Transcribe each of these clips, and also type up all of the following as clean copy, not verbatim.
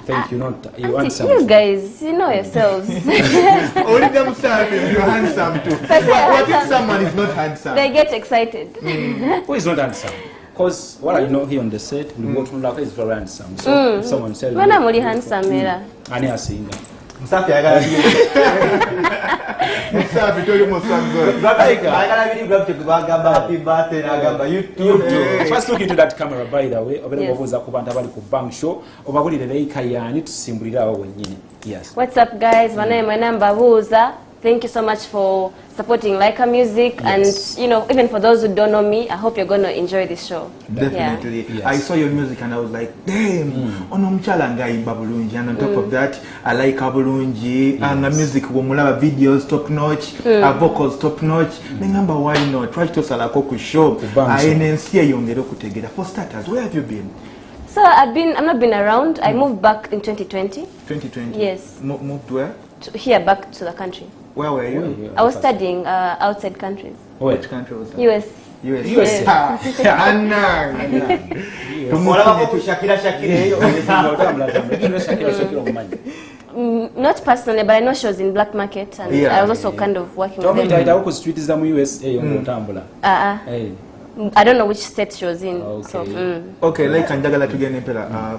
Thank you. Not you answer. You guys, you know yourselves. Only themselves, you're handsome too. What if someone is not handsome? They get excited. Who is not handsome? Because what I know here on the set, we go to Laka is very handsome. So if someone says, when I'm really handsome, Mera. Ani asinga. Msafi agala Msafi toli musango. agala bidi grab to bagamba happy birthday nagamba YouTube. First look into that camera, by the way. Obere babuza ku bantu abali ku Bang Show. Obagulire Leika yani tusimbulira awo wenyine. Yes. What's up, guys? My name is Babuza. Thank you so much for supporting Leica Music, and you know, even for those who don't know me, I hope you're going to enjoy this show. Definitely. Yeah. Yes. I saw your music and I was like, damn, onomchala ngaimba bulungi. And on top of that, I like bulungi and the music womulaba videos top notch, vocals top notch. Nengamba why not? Try to salako ku show. INNC yongere kutegera. For starters, where have you been? So I've not been around. I moved back in 2020. 2020. Yes. Moved where? Here, back to the country. Where were you? I was studying outside countries. Which country was that? US. US. Anna. Not personally, but I know she was in Black Market, and I was also kind of working with them. I don't know which state she was in. Okay. So, okay, like Kanjagala to get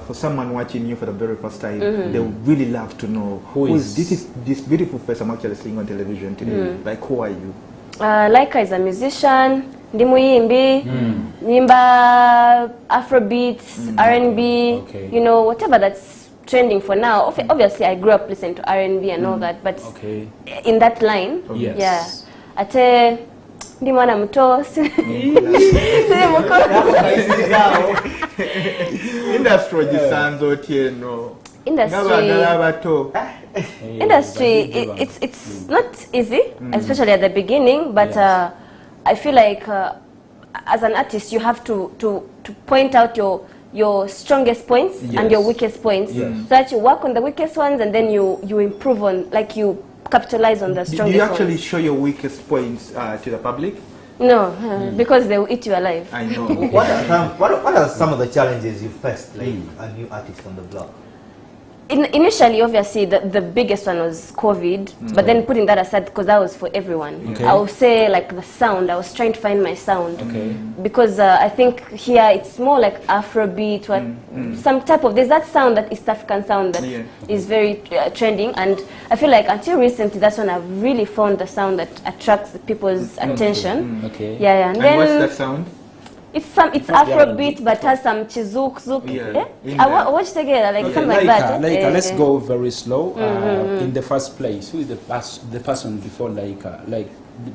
for someone watching you for the very first time, they would really love to know who is this beautiful face I'm actually seeing on television today. Like, who are you? Leica is a musician. Ndi muyimbi, nyimba, Afrobeats, R&B, you know, whatever that's trending for now. Obviously, I grew up listening to R&B and all that, but in that line, ate ndi mwana muto industry gisanzo tieno industry it's not easy, especially at the beginning, but I feel like as an artist you have to point out your strongest points and your weakest points, so that you work on the weakest ones and then you improve on, like, you capitalize on the strongest ones. Do you actually show your weakest points to the public? No, because they will eat you alive. I know. What are some of the challenges you faced, like a new artist on the block? Initially, obviously, the biggest one was COVID, but then putting that aside, because that was for everyone. I would say, like, the sound, I was trying to find my sound. Because I think here it's more like Afrobeat, some type of, there's that sound, that East African sound that is very trending, and I feel like until recently, that's when I've really found the sound that attracts people's attention. And then, what's that sound? It's Afrobeat, but has some chizouk. I watch together, like something like that. Let's go very slow. In the first place, who is the person before Leica? Like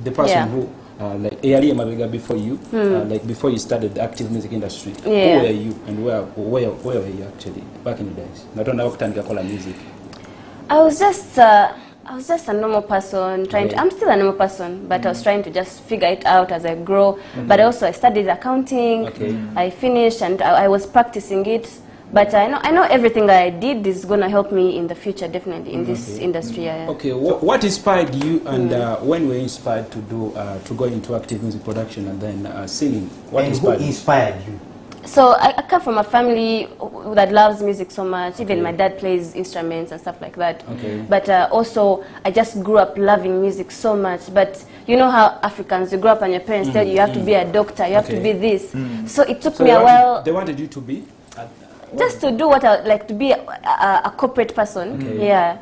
the person who, like Eyali Mabega before you, like before you started the active music industry. Who were you, and where were you actually back in the days? Not only after music. I was just a normal person, I'm still a normal person, but I was trying to just figure it out as I grow. But also I studied accounting, I finished, and I was practicing it. But I know everything I did is going to help me in the future, definitely, in this industry. Okay, what inspired you, and when were you inspired to go into active music production and then singing? What inspired you? So I come from a family that loves music so much. Even my dad plays instruments and stuff like that. But also, I just grew up loving music so much. But you know how Africans, you grow up and your parents tell you you have to be a doctor, you have to be this. So it took me a while. They wanted you to be? Just to do what I like, to be a corporate person.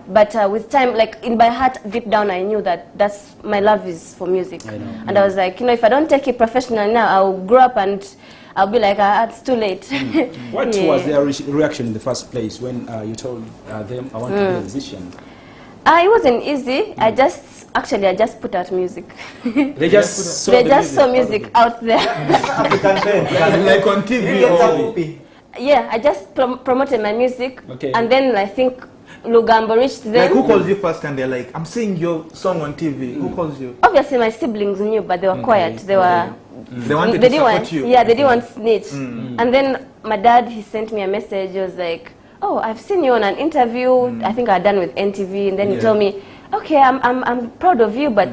But with time, like in my heart, deep down, I knew that that's my love is for music. And I was like, you know, if I don't take it professionally now, I'll grow up and I'll be like, it's too late. What was their reaction in the first place when you told them, I want to be a musician? It wasn't easy. I just put out music. They just saw music out there. Like on TV. Yeah, I just promoted my music, and then I think Lugambo reached them. Like, who calls you first and they're like, I'm seeing your song on TV? Who calls you? Obviously, my siblings knew, but they were quiet. They were. They wanted to support you. Yeah, they didn't want snitch. And then my dad, he sent me a message. He was like, "Oh, I've seen you on an interview. I think I had done with NTV." And then he told me, "Okay, I'm proud of you, but."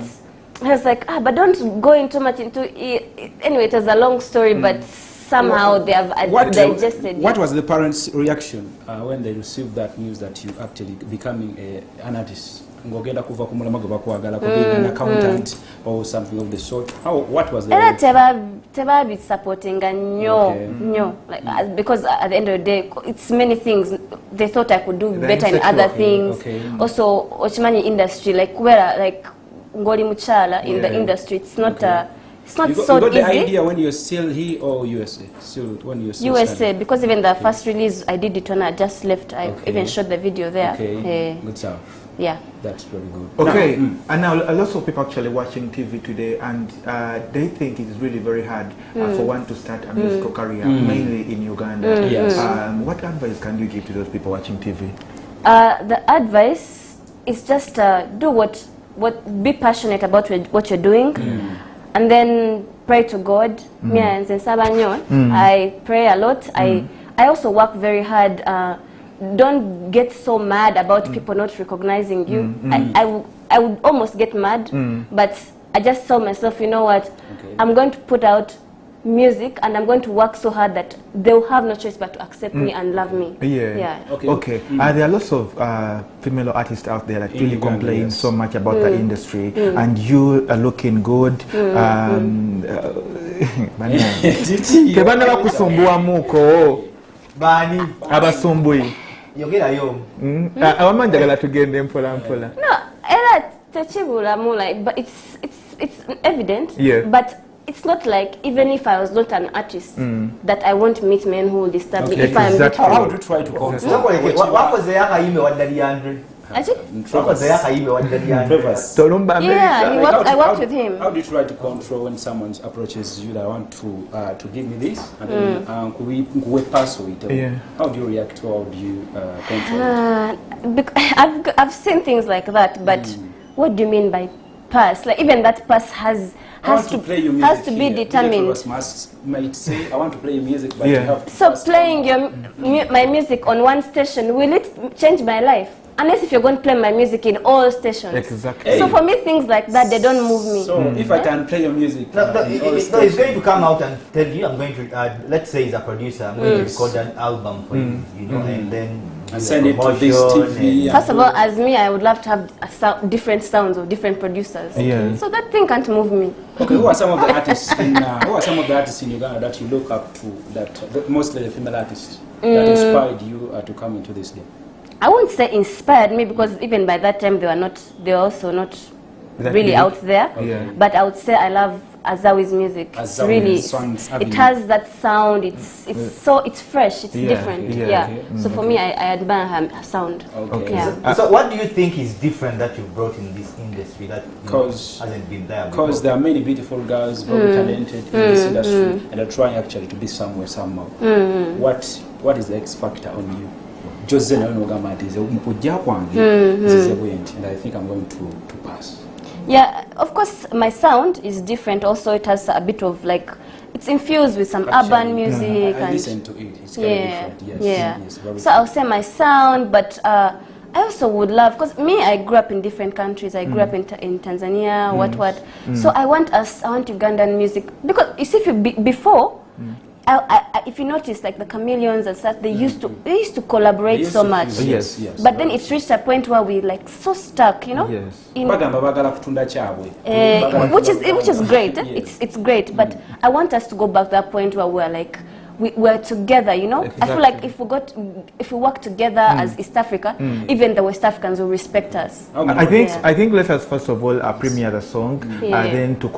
I was like, but don't go into much into it. Anyway, it was a long story, but somehow they have digested What it. was the parents' reaction when they received that news that you actually becoming an artist? Ngogenda kuva ku mulama gwe bakwagala ku being an accountant or something of the sort. What was the Era teba supporting nnyo, like because at the end of the day it's many things they thought I could do better in other things. Also ochimanyi industry like where like ngoli muchala in the industry it's not it's not so got easy. The idea when you're still here or USA? Still when you're still USA studying? because even the first release I did it when I just left. I even shot the video there. Good stuff. Yeah. That's very good. Okay, and now a lot of people actually watching TV today, and they think it is really very hard for one to start a musical career, mainly in Uganda. Yes. What advice can you give to those people watching TV? The advice is just be passionate about what you're doing, and then pray to God. I pray a lot. I also work very hard. Don't get so mad about people not recognizing you. I would almost get mad, but I just tell myself, you know what, I'm going to put out music and I'm going to work so hard that they'll have no choice but to accept me and love me. Okay. There are lots of female artists out there that really complain so much about the industry, and you are looking good. Tebana bakusumbua muko bani abasumbui yogerayo abamanjagala tugende mpola mpola. No, era techibulamu like, but it's evident. But it's not like even if I was not an artist that I won't meet men who will disturb me if I'm not. How do you try to control? What was the yakayime wa Daddy Andre? What was the yakayime wa Daddy Andre? Tolumba I worked with him. How do you try to control when someone approaches you that want to give me this and then how do you react to how do you control it? I've seen things like that, but what do you mean by pass? Like even that pass has to be determined. Might say, I want to play music, but you have to so playing my music on one station, will it change my life? Unless if you're going to play my music in all stations. Exactly. So for me, things like that, they don't move me. So if I can play your music... He's going to come out and tell you, I'm going to, let's say he's a producer, I'm going to record an album for you, you know, and then... And send it to this TV. First of all, as me, I would love to have different sounds of different producers. So that thing can't move me. Okay, who are some of the artists in Uganda that you look up to, that mostly the female artists, that inspired you to come into this game? I won't say inspired me because even by that time they were also not really out there. But I would say I love Azawi's music. It has that sound. It's fresh. It's different. So for me, I admire her sound. So what do you think is different that you brought in this industry that hasn't been there before? Because there are many beautiful girls, very talented in this industry, and they're trying actually to be somewhere somehow. What is the X factor on you? And I think I'm going to pass. Yeah, of course my sound is different. Also it has a bit of like, it's infused with some urban music. I listen to it. It's kind of different. Yes, so I'll say my sound, but I also would love, because me, I grew up in different countries. I grew up in Tanzania, So I want Ugandan music, because you see, before, if you notice, like the Chameleons and stuff, they used to collaborate so much. But then it reached a point where we like so stuck, you know. Which is great. It's great. But I want us to go back to that point where we're like we're together, you know. I feel like if we work together as East Africa, even the West Africans will respect us. I think let us first of all premiere the song, then to